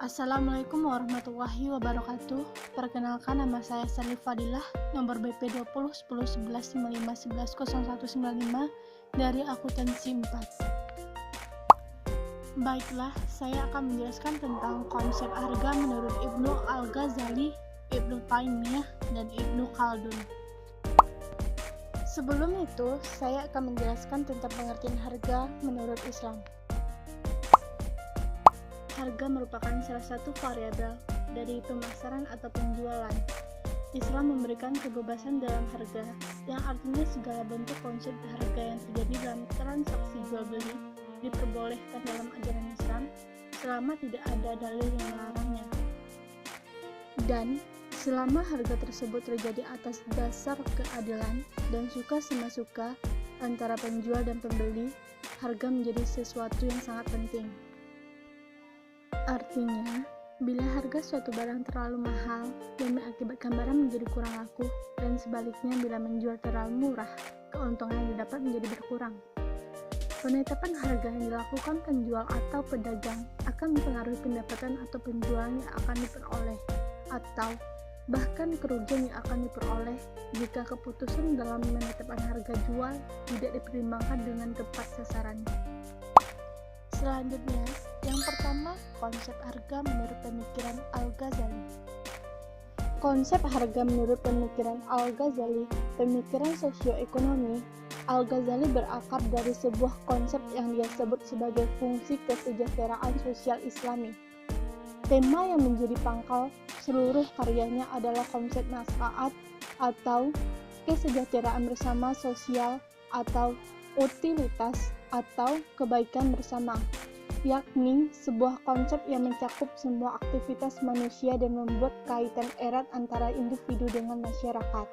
Assalamualaikum warahmatullahi wabarakatuh. Perkenalkan, nama saya Sally Fadilah, nomor BP 20 10 11 55 11 0195 dari akuntansi 4. Baiklah, saya akan menjelaskan tentang konsep harga menurut Ibnu Al-Ghazali, Ibnu Taimiyah, dan Ibnu Khaldun. Sebelum itu, saya akan menjelaskan tentang pengertian harga menurut Islam. Harga merupakan salah satu variabel dari pemasaran atau penjualan. Islam memberikan kebebasan dalam harga, yang artinya segala bentuk konsep harga yang terjadi dalam transaksi jual beli diperbolehkan dalam ajaran Islam selama tidak ada dalil yang melarangnya. Dan selama harga tersebut terjadi atas dasar keadilan dan suka sama suka antara penjual dan pembeli, harga menjadi sesuatu yang sangat penting. Artinya, bila harga suatu barang terlalu mahal dan mengakibatkan barang menjadi kurang laku, dan sebaliknya bila menjual terlalu murah, keuntungan yang didapat menjadi berkurang. Penetapan harga yang dilakukan penjual atau pedagang akan mempengaruhi pendapatan atau penjualan yang akan diperoleh, atau bahkan kerugian yang akan diperoleh jika keputusan dalam menetapkan harga jual tidak dipertimbangkan dengan tepat sasaran. Selanjutnya, yang pertama, konsep harga menurut pemikiran Al-Ghazali. Konsep harga menurut pemikiran Al-Ghazali, pemikiran sosioekonomi, Al-Ghazali berakar dari sebuah konsep yang dia sebut sebagai fungsi kesejahteraan sosial Islami. Tema yang menjadi pangkal seluruh karyanya adalah konsep manfaat atau kesejahteraan bersama sosial atau utilitas atau kebaikan bersama, yakni sebuah konsep yang mencakup semua aktivitas manusia dan membuat kaitan erat antara individu dengan masyarakat.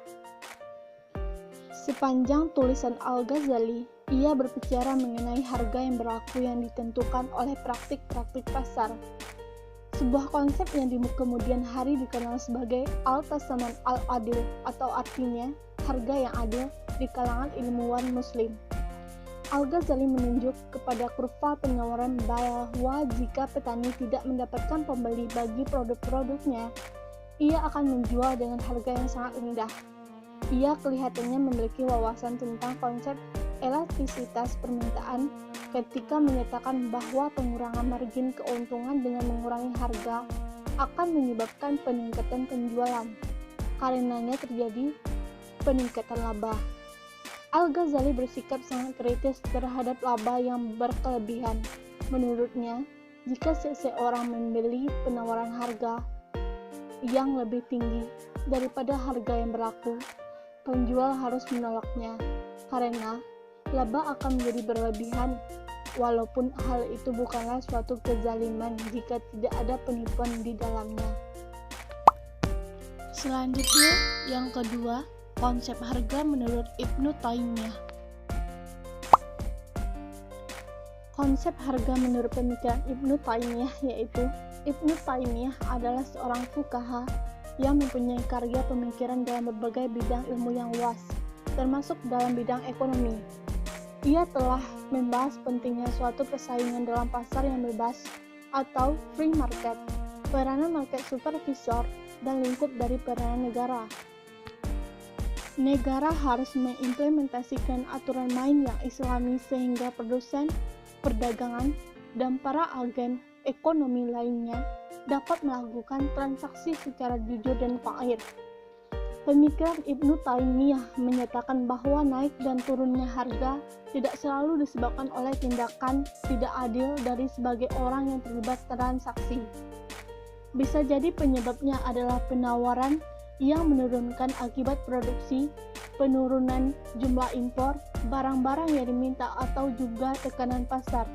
Sepanjang tulisan Al-Ghazali, ia berbicara mengenai harga yang berlaku yang ditentukan oleh praktik-praktik pasar. Sebuah konsep yang di kemudian hari dikenal sebagai al-tasaman al-adil, atau artinya harga yang adil di kalangan ilmuwan muslim. Al-Ghazali menunjuk kepada kurva penawaran bahwa jika petani tidak mendapatkan pembeli bagi produk-produknya, ia akan menjual dengan harga yang sangat rendah. Ia kelihatannya memiliki wawasan tentang konsep elastisitas permintaan ketika menyatakan bahwa pengurangan margin keuntungan dengan mengurangi harga akan menyebabkan peningkatan penjualan. Karenanya terjadi peningkatan laba. Al-Ghazali bersikap sangat kritis terhadap laba yang berkelebihan. Menurutnya, jika seseorang membeli penawaran harga yang lebih tinggi daripada harga yang berlaku, penjual harus menolaknya, karena laba akan menjadi berlebihan, walaupun hal itu bukanlah suatu kezaliman jika tidak ada penipuan di dalamnya. Selanjutnya, yang kedua, konsep harga menurut Ibnu Taimiyah. Konsep harga menurut pemikiran Ibnu Taimiyah yaitu Ibnu Taimiyah adalah seorang fuqaha yang mempunyai karya pemikiran dalam berbagai bidang ilmu yang luas, termasuk dalam bidang ekonomi. Ia telah membahas pentingnya suatu persaingan dalam pasar yang bebas atau free market, peranan market supervisor, dan lingkup dari peranan negara. Negara harus mengimplementasikan aturan main yang islami sehingga produsen, perdagangan, dan para agen ekonomi lainnya dapat melakukan transaksi secara jujur dan fair. Pemikiran Ibnu Taimiyah menyatakan bahwa naik dan turunnya harga tidak selalu disebabkan oleh tindakan tidak adil dari sebagai orang yang terlibat transaksi. Bisa jadi penyebabnya adalah penawaran yang menurunkan akibat produksi, penurunan jumlah impor, barang-barang yang diminta, atau juga tekanan pasar.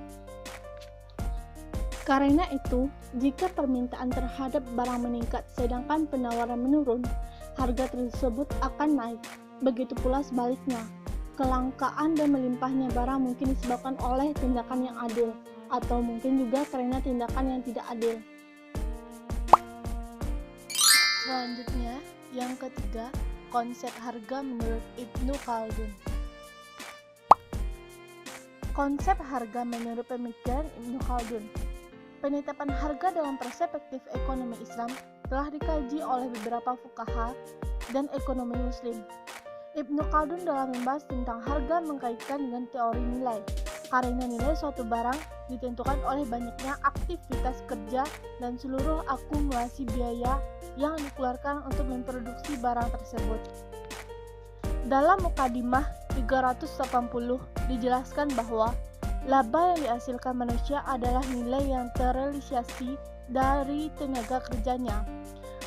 Karena itu, jika permintaan terhadap barang meningkat sedangkan penawaran menurun, harga tersebut akan naik. Begitu pula sebaliknya, kelangkaan dan melimpahnya barang mungkin disebabkan oleh tindakan yang adil, atau mungkin juga karena tindakan yang tidak adil. Selanjutnya, yang ketiga, konsep harga menurut Ibnu Khaldun. Konsep harga menurut pemikiran Ibnu Khaldun. Penetapan harga dalam perspektif ekonomi Islam telah dikaji oleh beberapa fuqaha dan ekonomi muslim. Ibnu Khaldun dalam membahas tentang harga mengkaitkan dengan teori nilai, karena nilai suatu barang ditentukan oleh banyaknya aktivitas kerja dan seluruh akumulasi biaya yang dikeluarkan untuk memproduksi barang tersebut. Dalam Mukadimah 380 dijelaskan bahwa laba yang dihasilkan manusia adalah nilai yang terrealisasi dari tenaga kerjanya.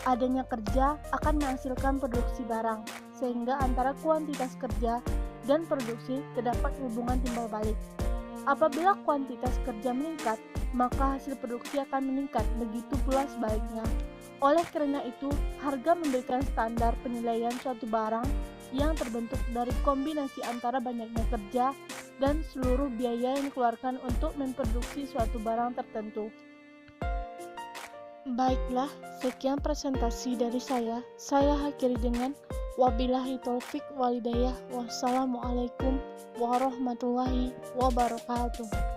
Adanya kerja akan menghasilkan produksi barang, sehingga antara kuantitas kerja dan produksi terdapat hubungan timbal balik. Apabila kuantitas kerja meningkat, maka hasil produksi akan meningkat, begitu pula sebaliknya. Oleh karena itu, harga memberikan standar penilaian suatu barang yang terbentuk dari kombinasi antara banyaknya kerja dan seluruh biaya yang dikeluarkan untuk memproduksi suatu barang tertentu. Baiklah, sekian presentasi dari saya. Saya akhiri dengan wabillahi taufik walhidayah. Wassalamualaikum warahmatullahi wabarakatuh.